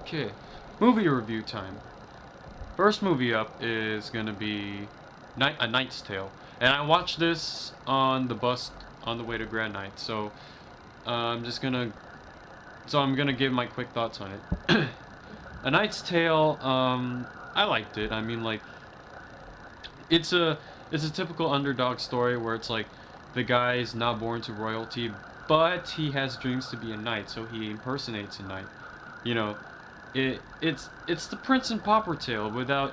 Okay, movie review time. First movie up is gonna be A Knight's Tale, and I watched this on the bus on the way to grad night. So I'm just gonna, I'm gonna give my quick thoughts on it. A Knight's Tale, I liked it. I mean, like, it's a it's a typical underdog story where it's like the guy is not born to royalty, but he has dreams to be a knight, so he impersonates a knight. You know, it's the Prince and Pauper tale without,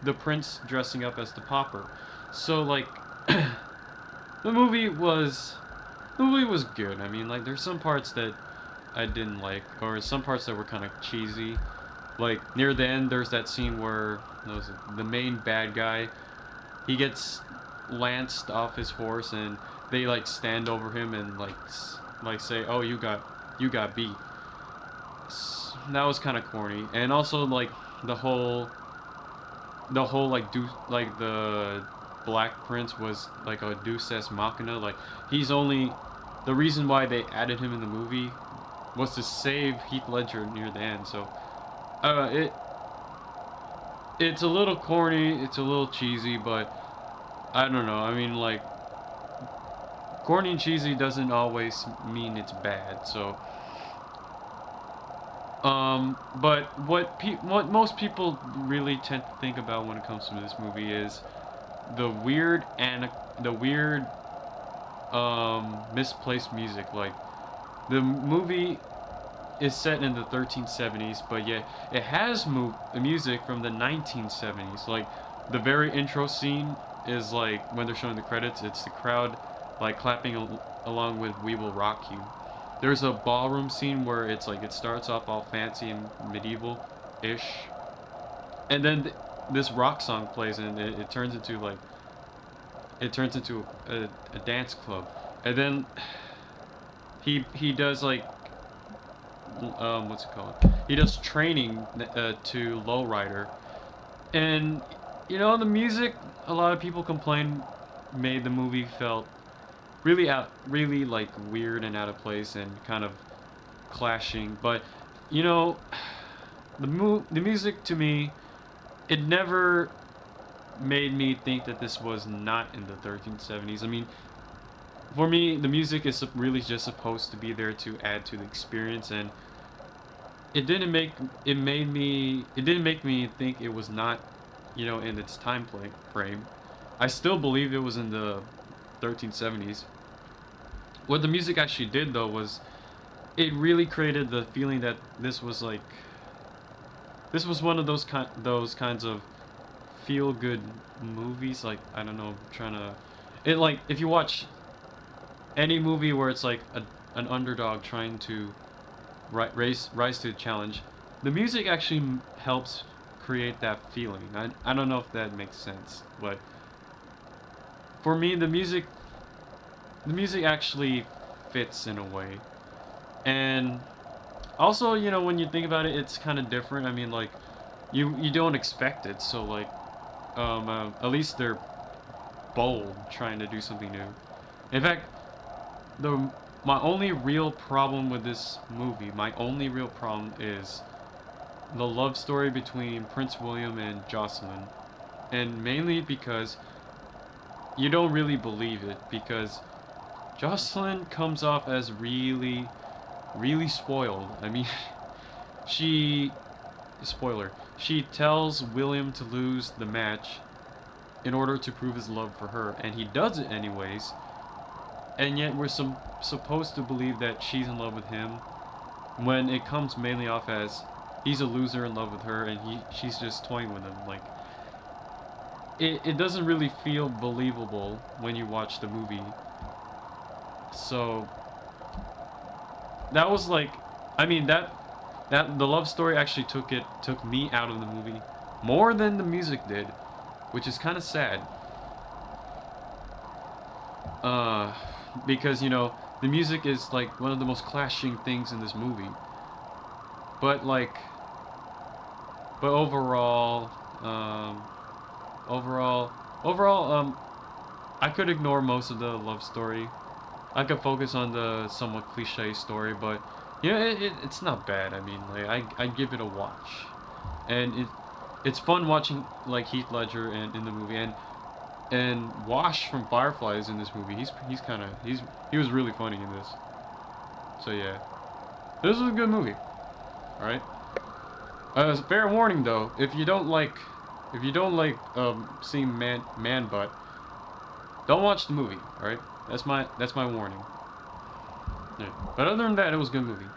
the prince dressing up as the pauper. So like the movie was the movie was good. I mean, like, there's some parts that I didn't like, or some parts that were kind of cheesy. Like near the end, there's that scene where the main bad guy, he gets lanced off his horse, and they like stand over him and like say, "Oh, you got beat." That was kind of corny, and also like the whole like the Black Prince was like a Deus Ex Machina. Like, he's only the reason why they added him in the movie was to save Heath Ledger near the end. So uh, it it's a little corny, it's a little cheesy, but I don't know. I mean, like, corny and cheesy doesn't always mean it's bad. So but what most people really tend to think about when it comes to this movie is the weird and the weird misplaced music. Like, the movie is set in the 1370s, but yet it has music from the 1970s. Like, the very intro scene is like when they're showing the credits, it's the crowd like clapping along with "We Will Rock You." There's a ballroom scene where it's like it starts off all fancy and medieval-ish, and then this rock song plays, and it turns into like a dance club, and then he does like what's it called? He does training to lowrider, and the music. A lot of people complain made the movie felt really like weird and out of place and kind of clashing. But you know, the music to me, it never made me think that this was not in the 1370s. I mean, for me, the music is really just supposed to be there to add to the experience, and it didn't make it didn't make me think it was not, in its frame. I still believe it was in the 1370s. What the music actually did, though, was it really created the feeling that this was one of those kinds of feel good movies. Like, I don't know, trying to it like if you watch any movie where it's like an underdog trying to rise to the challenge, the music actually helps create that feeling. I don't know if that makes sense, but for me, the music actually fits in a way. And also, when you think about it, it's kind of different. I mean, like, you don't expect it, so like at least they're bold trying to do something new. In fact, the my only real problem with this movie, my only real problem is the love story between Prince William and Jocelyn. And mainly because you don't really believe it, because Jocelyn comes off as really spoiled. I mean, she spoiler, she tells William to lose the match in order to prove his love for her, and he does it anyways. And yet we're supposed to believe that she's in love with him, when it comes mainly off as he's a loser in love with her, and she's just toying with him. Like, it doesn't really feel believable when you watch the movie. So that was like, I mean, that the love story actually took me out of the movie more than the music did, which is kind of sad. Because the music is like one of the most clashing things in this movie. But like, but overall, I could ignore most of the love story. I could focus on the somewhat cliche story, but Yeah, it's not bad. I mean, like I give it a watch, and it's fun watching like Heath Ledger in the movie, and Wash from Firefly is in this movie. He's kind of he was really funny in this. So yeah, this is a good movie. All right. Fair warning though, if you don't like seeing man butt, don't watch the movie. All right. That's my warning. Yeah. But other than that, it was a good movie.